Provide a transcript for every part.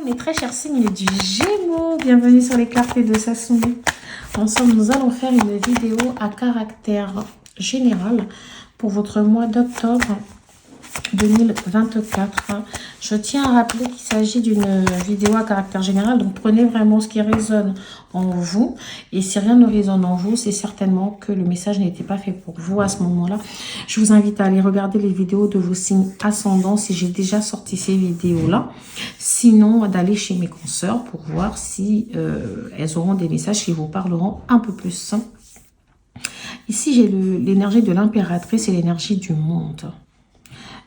mes très chers signes du Gémeaux, bienvenue sur les cartes de Sassoumi. Ensemble, nous allons faire une vidéo à caractère général pour votre mois d'octobre 2024. Je tiens à rappeler qu'il s'agit d'une vidéo à caractère général, donc prenez vraiment ce qui résonne en vous. Et si rien ne résonne en vous, c'est certainement que le message n'était pas fait pour vous à ce moment-là. Je vous invite à aller regarder les vidéos de vos signes ascendants si j'ai déjà sorti ces vidéos-là. Sinon, d'aller chez mes consoeurs pour voir si elles auront des messages qui vous parleront un peu plus. Ici, j'ai l'énergie de l'impératrice et l'énergie du monde.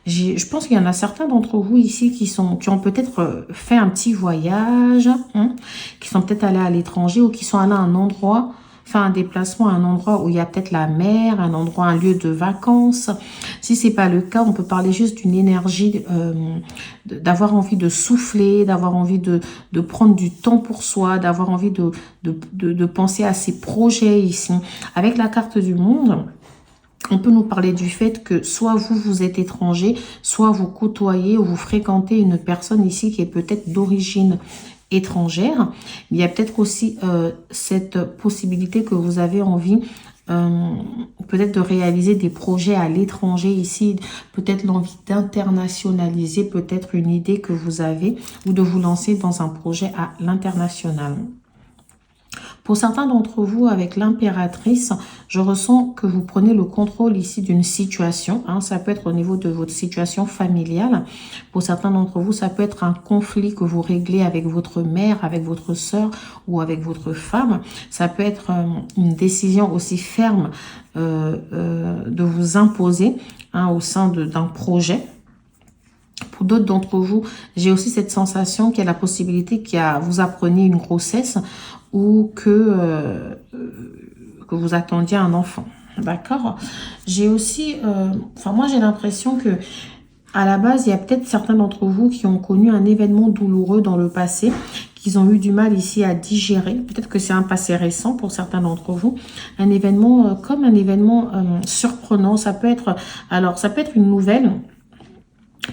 Je pense qu'il y en a certains d'entre vous ici qui ont peut-être fait un petit voyage, qui sont peut-être allés à l'étranger ou qui sont allés à un endroit, fait un déplacement à un endroit où il y a peut-être la mer, un endroit, un lieu de vacances. Si ce n'est pas le cas, on peut parler juste d'une énergie, d'avoir envie de souffler, d'avoir envie de prendre du temps pour soi, d'avoir envie de penser à ses projets ici. Avec la carte du monde, on peut nous parler du fait que soit vous êtes étranger, soit vous côtoyez ou vous fréquentez une personne ici qui est peut-être d'origine étrangère. Il y a peut-être aussi cette possibilité que vous avez envie peut-être de réaliser des projets à l'étranger ici, peut-être l'envie d'internationaliser, peut-être une idée que vous avez ou de vous lancer dans un projet à l'international. Pour certains d'entre vous, avec l'impératrice, je ressens que vous prenez le contrôle ici d'une situation. Ça peut être au niveau de votre situation familiale. Pour certains d'entre vous, ça peut être un conflit que vous réglez avec votre mère, avec votre sœur ou avec votre femme. Ça peut être une décision aussi ferme de vous imposer au sein d'un projet. Pour d'autres d'entre vous, j'ai aussi cette sensation qu'il y a la possibilité que vous appreniez une grossesse ou que vous attendiez un enfant. D'accord? J'ai aussi, moi j'ai l'impression que à la base, il y a peut-être certains d'entre vous qui ont connu un événement douloureux dans le passé, qu'ils ont eu du mal ici à digérer. Peut-être que c'est un passé récent pour certains d'entre vous. Un événement comme un événement surprenant. Ça peut être, ça peut être une nouvelle.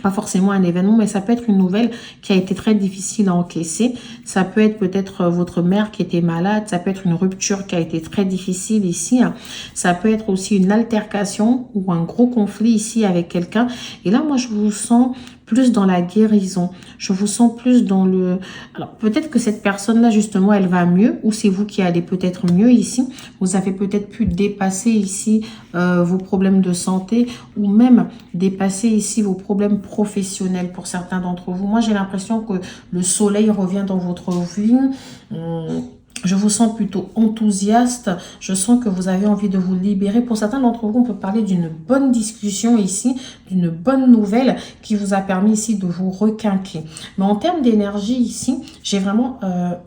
Pas forcément un événement, mais ça peut être une nouvelle qui a été très difficile à encaisser. Ça peut être peut-être votre mère qui était malade. Ça peut être une rupture qui a été très difficile ici. Ça peut être aussi une altercation ou un gros conflit ici avec quelqu'un. Et là, moi, je vous sens plus dans la guérison. Je vous sens plus dans le... Alors, peut-être que cette personne-là, justement, elle va mieux. Ou c'est vous qui allez peut-être mieux ici. Vous avez peut-être pu dépasser ici vos problèmes de santé. Ou même dépasser ici vos problèmes professionnels pour certains d'entre vous. Moi, j'ai l'impression que le soleil revient dans votre vie. Je vous sens plutôt enthousiaste. Je sens que vous avez envie de vous libérer. Pour certains d'entre vous, on peut parler d'une bonne discussion ici, d'une bonne nouvelle qui vous a permis ici de vous requinquer. Mais en termes d'énergie ici, j'ai vraiment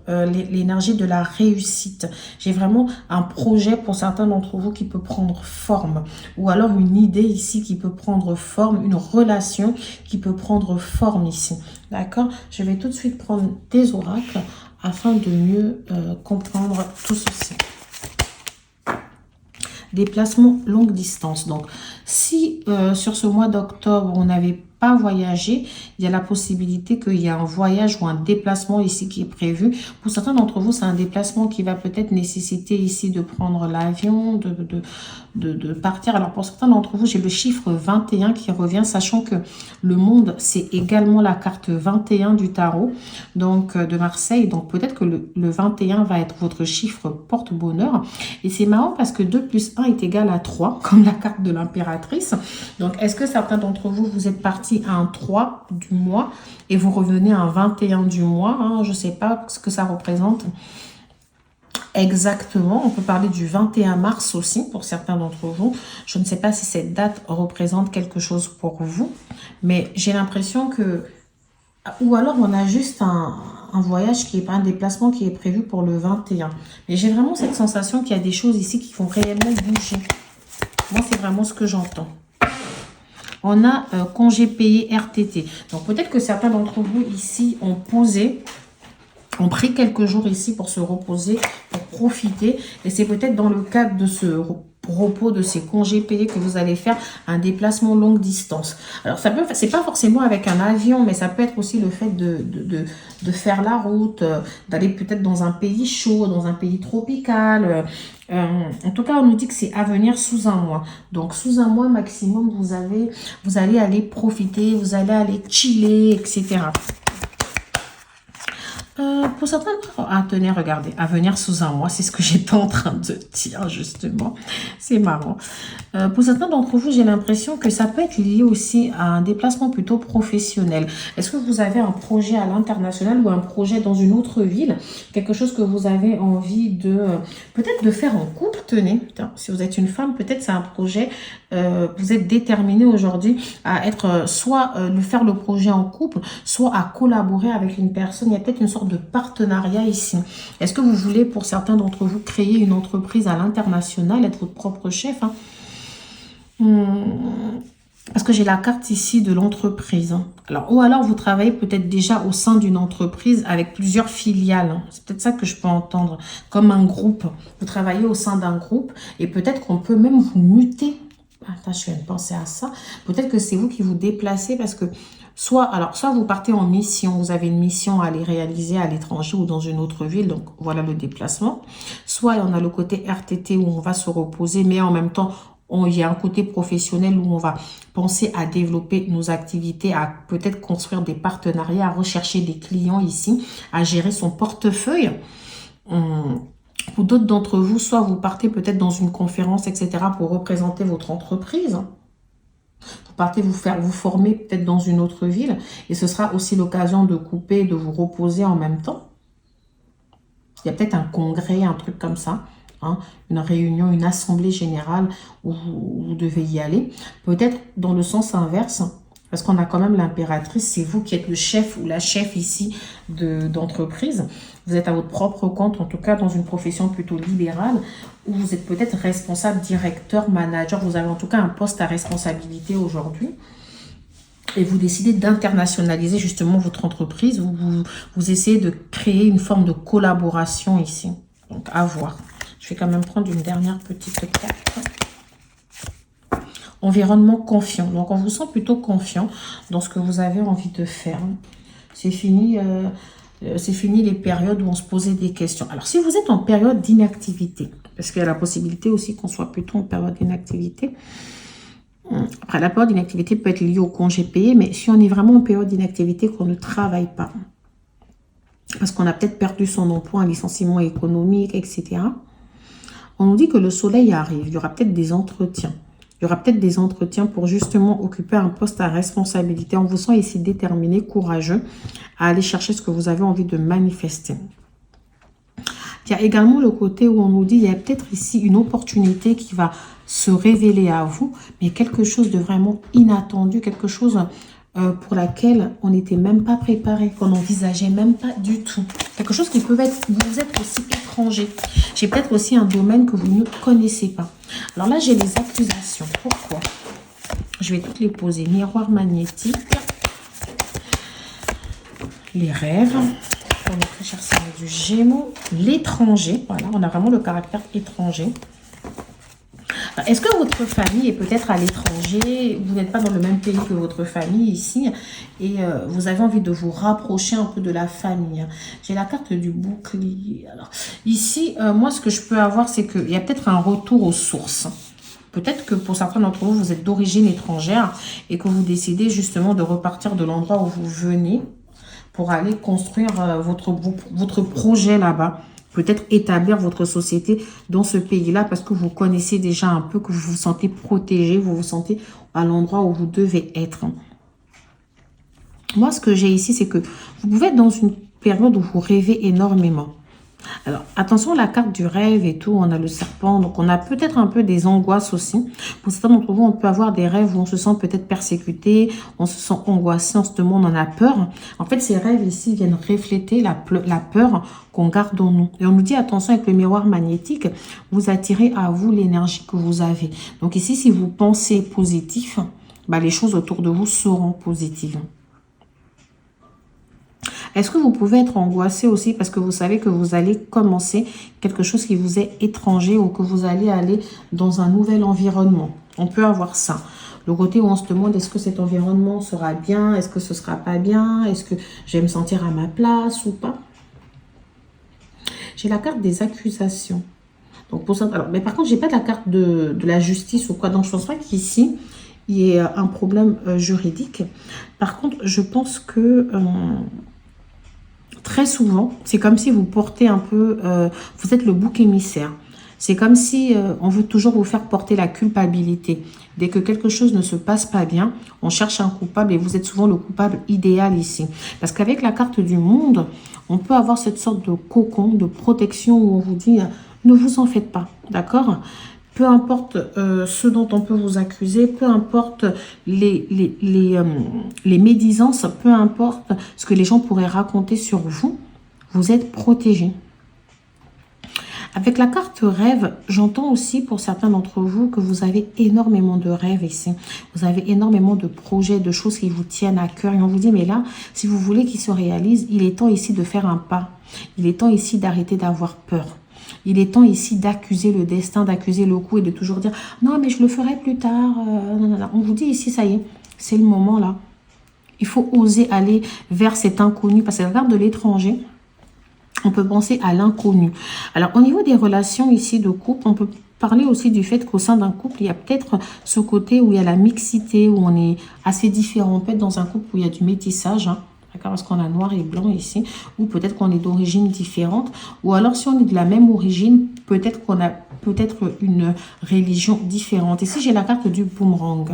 l'énergie de la réussite. J'ai vraiment un projet pour certains d'entre vous qui peut prendre forme. Ou alors une idée ici qui peut prendre forme, une relation qui peut prendre forme ici. D'accord? Je vais tout de suite prendre des oracles afin de mieux comprendre tout ceci. Déplacement longue distance. Donc, si sur ce mois d'octobre, on n'avait pas voyagé, il y a la possibilité qu'il y ait un voyage ou un déplacement ici qui est prévu. Pour certains d'entre vous, c'est un déplacement qui va peut-être nécessiter ici de prendre l'avion, de partir. Alors, pour certains d'entre vous, j'ai le chiffre 21 qui revient, sachant que le monde, c'est également la carte 21 du tarot, donc de Marseille. Donc, peut-être que le 21 va être votre chiffre porte-bonheur. Et c'est marrant parce que 2 plus 1 est égal à 3, comme la carte de l'impératrice. Donc, est-ce que certains d'entre vous, vous êtes partis à un 3 du mois et vous revenez à un 21 du mois, je ne sais pas ce que ça représente exactement. On peut parler du 21 mars aussi pour certains d'entre vous. Je ne sais pas si cette date représente quelque chose pour vous, mais j'ai l'impression que, ou alors on a juste un voyage qui est pas un déplacement qui est prévu pour le 21. Mais j'ai vraiment cette sensation qu'il y a des choses ici qui vont réellement bouger. Moi, c'est vraiment ce que j'entends. On a congé payé RTT. Donc, peut-être que certains d'entre vous ici ont pris quelques jours ici pour se reposer, pour profiter. Et c'est peut-être dans le cadre de ce propos de ces congés payés que vous allez faire un déplacement longue distance. Alors, ça peut, c'est pas forcément avec un avion, mais ça peut être aussi le fait de faire la route, d'aller peut-être dans un pays chaud, dans un pays tropical. En tout cas, on nous dit que c'est à venir sous un mois. Donc, sous un mois maximum, vous allez aller profiter, vous allez aller chiller, etc. Pour certains, tenez, regardez, à venir sous un mois, c'est ce que j'étais en train de dire, justement. C'est marrant. Pour certains d'entre vous, j'ai l'impression que ça peut être lié aussi à un déplacement plutôt professionnel. Est-ce que vous avez un projet à l'international ou un projet dans une autre ville? Quelque chose que vous avez envie de, peut-être de faire en couple, tenez. Si vous êtes une femme, peut-être c'est un projet, vous êtes déterminé aujourd'hui à être, soit faire le projet en couple, soit à collaborer avec une personne. Il y a peut-être une sorte de partenariat ici. Est-ce que vous voulez, pour certains d'entre vous, créer une entreprise à l'international, être votre propre chef, hein? Parce que j'ai la carte ici de l'entreprise. Hein. Alors, ou alors vous travaillez peut-être déjà au sein d'une entreprise avec plusieurs filiales. Hein. C'est peut-être ça que je peux entendre, comme un groupe. Vous travaillez au sein d'un groupe et peut-être qu'on peut même vous muter. Attends, je viens de penser à ça. Peut-être que c'est vous qui vous déplacez parce que soit vous partez en mission, vous avez une mission à aller réaliser à l'étranger ou dans une autre ville, donc voilà le déplacement. Soit on a le côté RTT où on va se reposer, mais en même temps, il y a un côté professionnel où on va penser à développer nos activités, à peut-être construire des partenariats, à rechercher des clients ici, à gérer son portefeuille. Pour d'autres d'entre vous, soit vous partez peut-être dans une conférence, etc. pour représenter votre entreprise. Vous partez vous former peut-être dans une autre ville et ce sera aussi l'occasion de couper, de vous reposer en même temps. Il y a peut-être un congrès, un truc comme ça, hein, une réunion, une assemblée générale où vous devez y aller. Peut-être dans le sens inverse, parce qu'on a quand même l'impératrice, c'est vous qui êtes le chef ou la chef ici d'entreprise. Vous êtes à votre propre compte, en tout cas dans une profession plutôt libérale, où vous êtes peut-être responsable, directeur, manager. Vous avez en tout cas un poste à responsabilité aujourd'hui. Et vous décidez d'internationaliser justement votre entreprise. Vous essayez de créer une forme de collaboration ici. Donc à voir. Je vais quand même prendre une dernière petite carte. Environnement confiant. Donc, on vous sent plutôt confiant dans ce que vous avez envie de faire. C'est fini les périodes où on se posait des questions. Alors, si vous êtes en période d'inactivité, parce qu'il y a la possibilité aussi qu'on soit plutôt en période d'inactivité. Après, la période d'inactivité peut être liée au congé payé, mais si on est vraiment en période d'inactivité, qu'on ne travaille pas, parce qu'on a peut-être perdu son emploi, un licenciement économique, etc., on nous dit que le soleil arrive. Il y aura peut-être des entretiens. Il y aura peut-être des entretiens pour justement occuper un poste à responsabilité. On vous sent ici déterminé, courageux à aller chercher ce que vous avez envie de manifester. Il y a également le côté où on nous dit il y a peut-être ici une opportunité qui va se révéler à vous, mais quelque chose de vraiment inattendu, quelque chose pour laquelle on n'était même pas préparé, qu'on n'envisageait même pas du tout. Quelque chose qui peut être, vous êtes aussi étranger. J'ai peut-être aussi un domaine que vous ne connaissez pas. Alors là, j'ai les accusations. Pourquoi? Je vais toutes les poser. Miroir magnétique. Les rêves. Pour les très chers signes du Gémeaux. L'étranger. Voilà, on a vraiment le caractère étranger. Est-ce que votre famille est peut-être à l'étranger, vous n'êtes pas dans le même pays que votre famille ici, et vous avez envie de vous rapprocher un peu de la famille? J'ai la carte du bouclier. Alors, ici, moi, ce que je peux avoir, c'est qu'il y a peut-être un retour aux sources. Peut-être que pour certains d'entre vous, vous êtes d'origine étrangère et que vous décidez justement de repartir de l'endroit où vous venez pour aller construire votre projet là-bas. Peut-être établir votre société dans ce pays-là parce que vous connaissez déjà un peu, que vous vous sentez protégé, vous vous sentez à l'endroit où vous devez être. Moi, ce que j'ai ici, c'est que vous pouvez être dans une période où vous rêvez énormément. Alors, attention, la carte du rêve et tout, on a le serpent, donc on a peut-être un peu des angoisses aussi. Pour certains d'entre vous, on peut avoir des rêves où on se sent peut-être persécuté, on se sent angoissé, on se demande, on a peur. En fait, ces rêves ici viennent refléter la peur qu'on garde en nous. Et on nous dit, attention, avec le miroir magnétique, vous attirez à vous l'énergie que vous avez. Donc ici, si vous pensez positif, bah, les choses autour de vous seront positives. Est-ce que vous pouvez être angoissé aussi parce que vous savez que vous allez commencer quelque chose qui vous est étranger ou que vous allez aller dans un nouvel environnement? On peut avoir ça. Le côté où on se demande est-ce que cet environnement sera bien, est-ce que ce sera pas bien, est-ce que je vais me sentir à ma place ou pas? J'ai la carte des accusations. Donc pour ça, alors, mais par contre, j'ai pas la carte de la justice ou quoi. Donc je pense pas qu'ici il y ait un problème juridique. Par contre, je pense que très souvent, c'est comme si vous portez un peu, vous êtes le bouc émissaire. C'est comme si on veut toujours vous faire porter la culpabilité. Dès que quelque chose ne se passe pas bien, on cherche un coupable et vous êtes souvent le coupable idéal ici. Parce qu'avec la carte du monde, on peut avoir cette sorte de cocon, de protection où on vous dit ne vous en faites pas, d'accord? Peu importe ce dont on peut vous accuser, peu importe les médisances, peu importe ce que les gens pourraient raconter sur vous, vous êtes protégé. Avec la carte rêve, j'entends aussi pour certains d'entre vous que vous avez énormément de rêves ici. Vous avez énormément de projets, de choses qui vous tiennent à cœur. Et on vous dit, mais là, si vous voulez qu'ils se réalisent, il est temps ici de faire un pas. Il est temps ici d'arrêter d'avoir peur. Il est temps ici d'accuser le destin, d'accuser le coup et de toujours dire, non, mais je le ferai plus tard. On vous dit ici, ça y est, c'est le moment là. Il faut oser aller vers cet inconnu parce que la carte de l'étranger, on peut penser à l'inconnu. Alors, au niveau des relations ici de couple, on peut parler aussi du fait qu'au sein d'un couple, il y a peut-être ce côté où il y a la mixité, où on est assez différent. On peut être dans un couple où il y a du métissage, hein, d'accord, parce qu'on a noir et blanc ici, ou peut-être qu'on est d'origine différente, ou alors si on est de la même origine, peut-être qu'on a peut-être une religion différente. Ici, j'ai la carte du boomerang.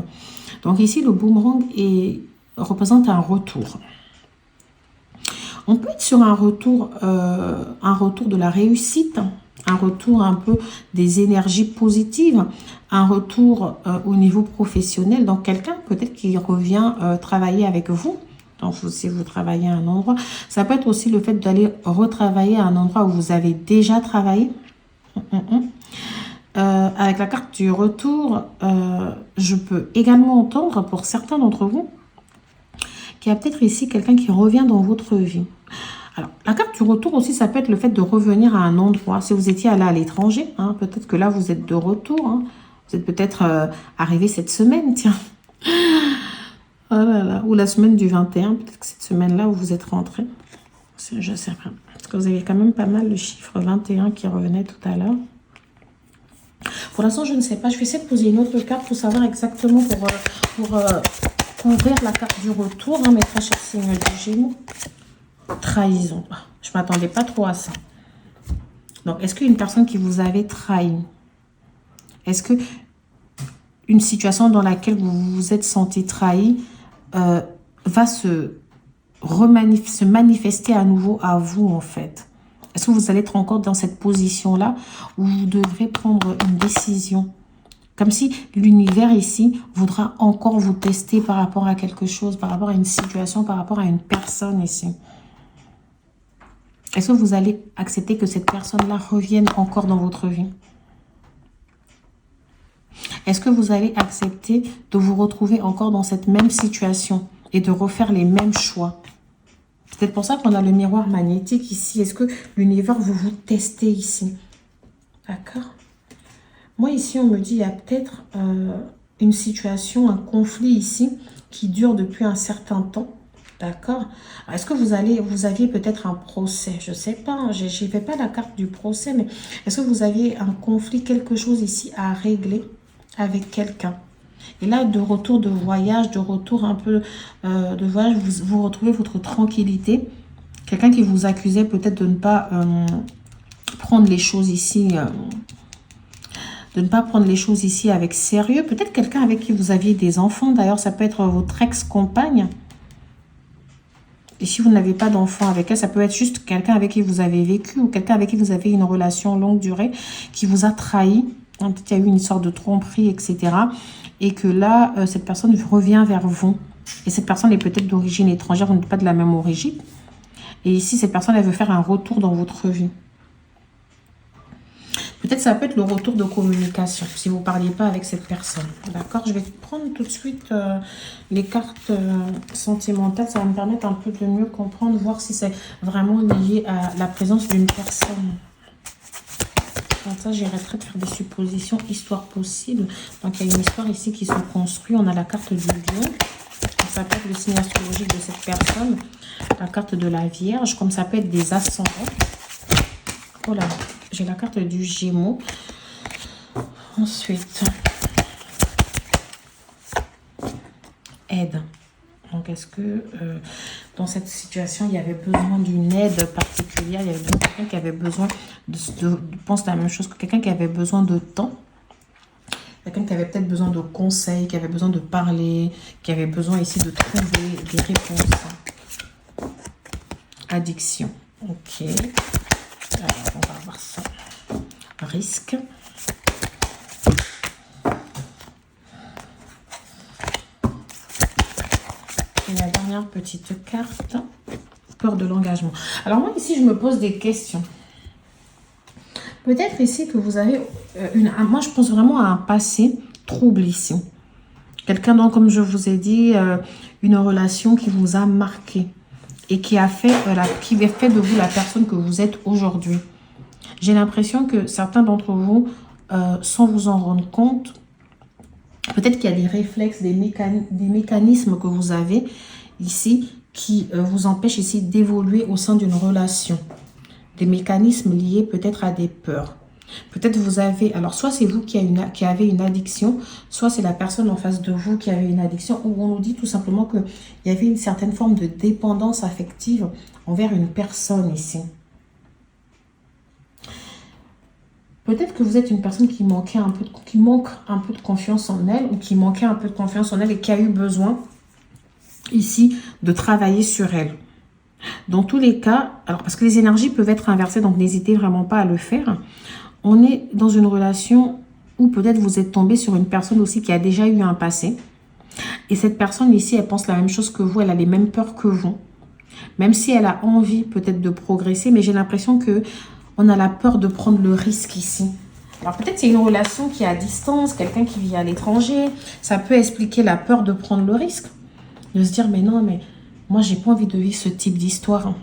Donc ici, le boomerang représente un retour. On peut être sur un retour de la réussite, un retour un peu des énergies positives, un retour au niveau professionnel. Donc, quelqu'un peut-être qui revient travailler avec vous. Donc, si vous travaillez à un endroit, ça peut être aussi le fait d'aller retravailler à un endroit où vous avez déjà travaillé. Avec la carte du retour, je peux également entendre pour certains d'entre vous qu'il y a peut-être ici quelqu'un qui revient dans votre vie. Alors, la carte du retour aussi, ça peut être le fait de revenir à un endroit. Si vous étiez allé à l'étranger, hein, peut-être que là, vous êtes de retour. Hein. Vous êtes peut-être arrivé cette semaine, tiens. Oh là là. Ou la semaine du 21, peut-être que cette semaine-là où vous êtes rentré. Je ne sais pas. Parce que vous avez quand même pas mal le chiffre 21 qui revenait tout à l'heure. Pour l'instant, je ne sais pas. Je vais essayer de poser une autre carte pour savoir exactement pour ouvrir la carte du retour, hein, mes très chers signes du Gémeaux. Trahison. Je ne m'attendais pas trop à ça. Donc, est-ce qu'une personne qui vous avait trahi, est-ce que une situation dans laquelle vous vous êtes senti trahi va se manifester à nouveau à vous, en fait? Est-ce que vous allez être encore dans cette position-là où vous devrez prendre une décision? Comme si l'univers ici voudra encore vous tester par rapport à quelque chose, par rapport à une situation, par rapport à une personne ici. Est-ce que vous allez accepter que cette personne-là revienne encore dans votre vie? Est-ce que vous allez accepter de vous retrouver encore dans cette même situation et de refaire les mêmes choix? C'est peut-être pour ça qu'on a le miroir magnétique ici. Est-ce que l'univers veut vous tester ici? D'accord? Moi, ici, on me dit, il y a peut-être une situation, un conflit ici qui dure depuis un certain temps. D'accord? Est-ce que vous aviez peut-être un procès? Je ne sais pas, hein, je n'y fais pas la carte du procès, mais est-ce que vous aviez un conflit, quelque chose ici à régler avec quelqu'un? Et là, de retour de voyage, de retour un peu de voyage, vous retrouvez votre tranquillité. Quelqu'un qui vous accusait peut-être de ne pas prendre les choses ici... de ne pas prendre les choses ici avec sérieux. Peut-être quelqu'un avec qui vous aviez des enfants. D'ailleurs, ça peut être votre ex-compagne. Et si vous n'avez pas d'enfant avec elle, ça peut être juste quelqu'un avec qui vous avez vécu ou quelqu'un avec qui vous avez une relation longue durée qui vous a trahi. Peut-être qu'il y a eu une sorte de tromperie, etc. Et que là, cette personne revient vers vous. Et cette personne est peut-être d'origine étrangère, vous n'êtes pas de la même origine. Et ici, cette personne, elle veut faire un retour dans votre vie. Peut-être ça peut être le retour de communication, si vous ne parliez pas avec cette personne. D'accord? Je vais prendre tout de suite les cartes sentimentales. Ça va me permettre un peu de mieux comprendre, voir si c'est vraiment lié à la présence d'une personne. Comme ça, j'arrêterai de faire des suppositions, histoire possible. Donc, il y a une histoire ici qui se construit. On a la carte du lion. Ça peut être le signe astrologique de cette personne. La carte de la Vierge, comme ça peut être des ascendants. Oh là, j'ai la carte du Gémeaux. Ensuite, aide. Donc, est-ce que dans cette situation, il y avait besoin d'une aide particulière? Il y avait quelqu'un qui avait besoin je pense la même chose que quelqu'un qui avait besoin de temps. Quelqu'un qui avait peut-être besoin de conseils, qui avait besoin de parler, qui avait besoin ici de trouver des réponses. Addiction. Ok. Alors, on va voir ça. Risque. Et la dernière petite carte, peur de l'engagement. Alors moi ici, je me pose des questions. Peut-être ici que vous avez moi je pense vraiment à un passé trouble ici. Quelqu'un dont, comme je vous ai dit, une relation qui vous a marqué et qui a fait, qui a fait de vous la personne que vous êtes aujourd'hui. J'ai l'impression que certains d'entre vous, sans vous en rendre compte, peut-être qu'il y a des réflexes, des mécanismes que vous avez ici qui vous empêchent ici d'évoluer au sein d'une relation. Des mécanismes liés peut-être à des peurs. Peut-être vous avez... Alors, soit c'est vous qui avez une addiction, soit c'est la personne en face de vous qui avait une addiction, ou on nous dit tout simplement qu'il y avait une certaine forme de dépendance affective envers une personne ici. Peut-être que vous êtes une personne qui manque un peu de confiance en elle, ou qui manquait un peu de confiance en elle et qui a eu besoin ici de travailler sur elle. Dans tous les cas, alors parce que les énergies peuvent être inversées, donc n'hésitez vraiment pas à le faire. On est dans une relation où peut-être vous êtes tombé sur une personne aussi qui a déjà eu un passé. Et cette personne ici, elle pense la même chose que vous, elle a les mêmes peurs que vous. Même si elle a envie peut-être de progresser, mais j'ai l'impression que on a la peur de prendre le risque ici. Alors peut-être c'est une relation qui est à distance, quelqu'un qui vit à l'étranger. Ça peut expliquer la peur de prendre le risque. De se dire, mais non, mais... moi, j'ai pas envie de vivre ce type d'histoire.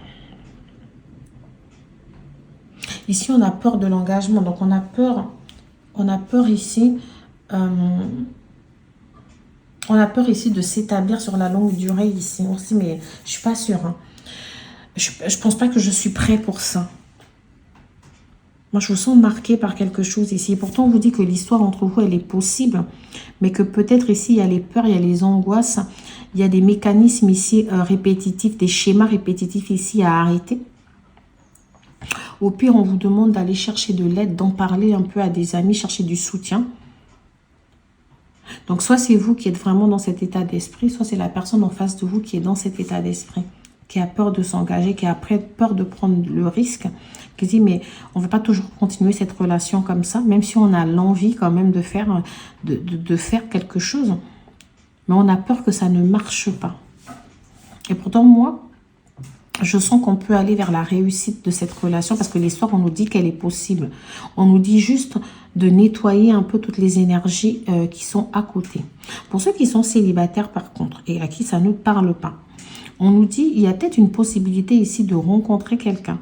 Ici, on a peur de l'engagement. Donc, on a peur ici. On a peur ici de s'établir sur la longue durée ici aussi, mais je suis pas sûre. Hein. Je pense pas que je suis prêt pour ça. Moi, je vous sens marqué par quelque chose ici. Et pourtant, on vous dit que l'histoire entre vous, elle est possible. Mais que peut-être ici, il y a les peurs, il y a les angoisses. Il y a des mécanismes ici répétitifs, des schémas répétitifs ici à arrêter. Au pire, on vous demande d'aller chercher de l'aide, d'en parler un peu à des amis, chercher du soutien. Donc, soit c'est vous qui êtes vraiment dans cet état d'esprit, soit c'est la personne en face de vous qui est dans cet état d'esprit, qui a peur de s'engager, qui a peur de prendre le risque, qui dit, mais on ne va pas toujours continuer cette relation comme ça, même si on a l'envie quand même de faire quelque chose. Mais on a peur que ça ne marche pas. Et pourtant, moi, je sens qu'on peut aller vers la réussite de cette relation parce que l'histoire, on nous dit qu'elle est possible. On nous dit juste de nettoyer un peu toutes les énergies qui sont à côté. Pour ceux qui sont célibataires, par contre, et à qui ça ne parle pas, on nous dit il y a peut-être une possibilité ici de rencontrer quelqu'un.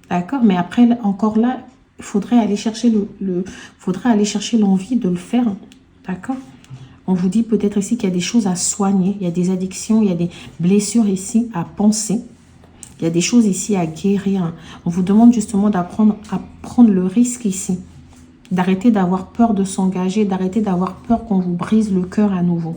D'accord? Mais après, encore là, il faudrait aller chercher l'envie de le faire. D'accord? On vous dit peut-être ici qu'il y a des choses à soigner, il y a des addictions, il y a des blessures ici à penser. Il y a des choses ici à guérir. On vous demande justement d'apprendre à prendre le risque ici. D'arrêter d'avoir peur de s'engager, d'arrêter d'avoir peur qu'on vous brise le cœur à nouveau.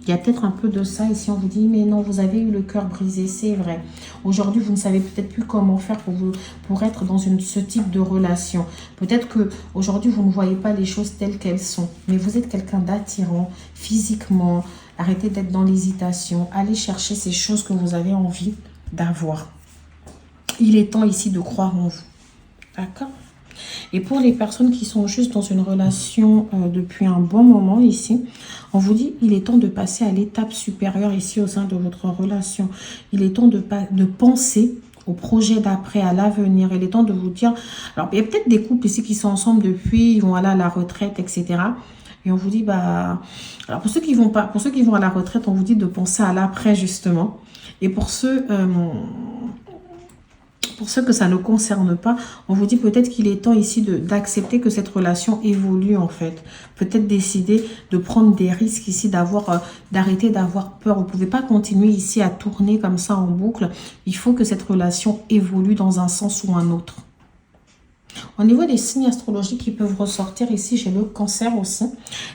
Il y a peut-être un peu de ça ici. On vous dit, mais non, vous avez eu le cœur brisé, c'est vrai. Aujourd'hui, vous ne savez peut-être plus comment faire pour être dans ce type de relation. Peut-être qu'aujourd'hui, vous ne voyez pas les choses telles qu'elles sont. Mais vous êtes quelqu'un d'attirant, physiquement. Arrêtez d'être dans l'hésitation. Allez chercher ces choses que vous avez envie d'avoir. Il est temps ici de croire en vous. D'accord ? Et pour les personnes qui sont juste dans une relation depuis un bon moment ici, on vous dit il est temps de passer à l'étape supérieure ici au sein de votre relation. Il est temps de penser au projet d'après, à l'avenir. Il est temps de vous dire... Alors, il y a peut-être des couples ici qui sont ensemble depuis, ils vont aller à la retraite, etc. Et on vous dit, bah... Alors, pour ceux qui vont pas, pour ceux qui vont à la retraite, on vous dit de penser à l'après, justement. Et pour ceux que ça ne concerne pas, on vous dit peut-être qu'il est temps ici d'accepter que cette relation évolue en fait. Peut-être décider de prendre des risques ici, d'arrêter d'avoir peur. Vous ne pouvez pas continuer ici à tourner comme ça en boucle. Il faut que cette relation évolue dans un sens ou un autre. Au niveau des signes astrologiques qui peuvent ressortir ici, j'ai le Cancer aussi.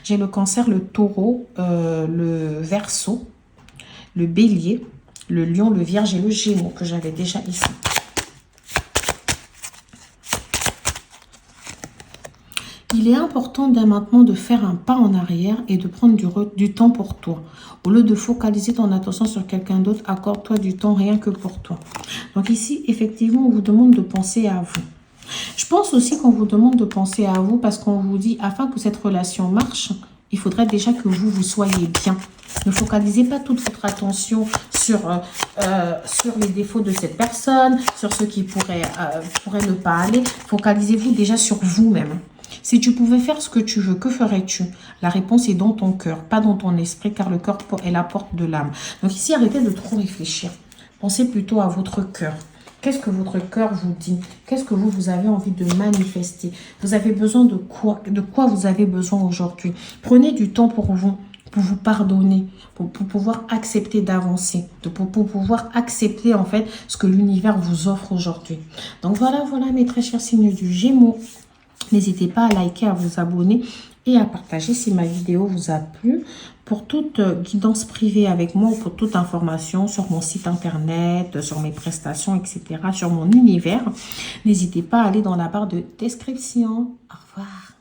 J'ai le Cancer, le Taureau, le Verseau, le Bélier, le Lion, le Vierge et le Gémeaux que j'avais déjà ici. Il est important dès maintenant de faire un pas en arrière et de prendre du temps pour toi. Au lieu de focaliser ton attention sur quelqu'un d'autre, accorde-toi du temps rien que pour toi. Donc ici, effectivement, on vous demande de penser à vous. Je pense aussi qu'on vous demande de penser à vous parce qu'on vous dit, afin que cette relation marche, il faudrait déjà que vous soyez bien. Ne focalisez pas toute votre attention sur les défauts de cette personne, sur ce qui pourrait ne pas aller. Focalisez-vous déjà sur vous-même. Si tu pouvais faire ce que tu veux, que ferais-tu? La réponse est dans ton cœur, pas dans ton esprit, car le cœur est la porte de l'âme. Donc ici, arrêtez de trop réfléchir. Pensez plutôt à votre cœur. Qu'est-ce que votre cœur vous dit? Qu'est-ce que vous avez envie de manifester? Vous avez besoin de quoi? De quoi vous avez besoin aujourd'hui? Prenez du temps pour vous pardonner, pour pouvoir accepter d'avancer, pour pouvoir accepter en fait ce que l'univers vous offre aujourd'hui. Donc voilà mes très chers signes du Gémeaux. N'hésitez pas à liker, à vous abonner et à partager si ma vidéo vous a plu. Pour toute guidance privée avec moi ou pour toute information sur mon site internet, sur mes prestations, etc., sur mon univers, n'hésitez pas à aller dans la barre de description. Au revoir.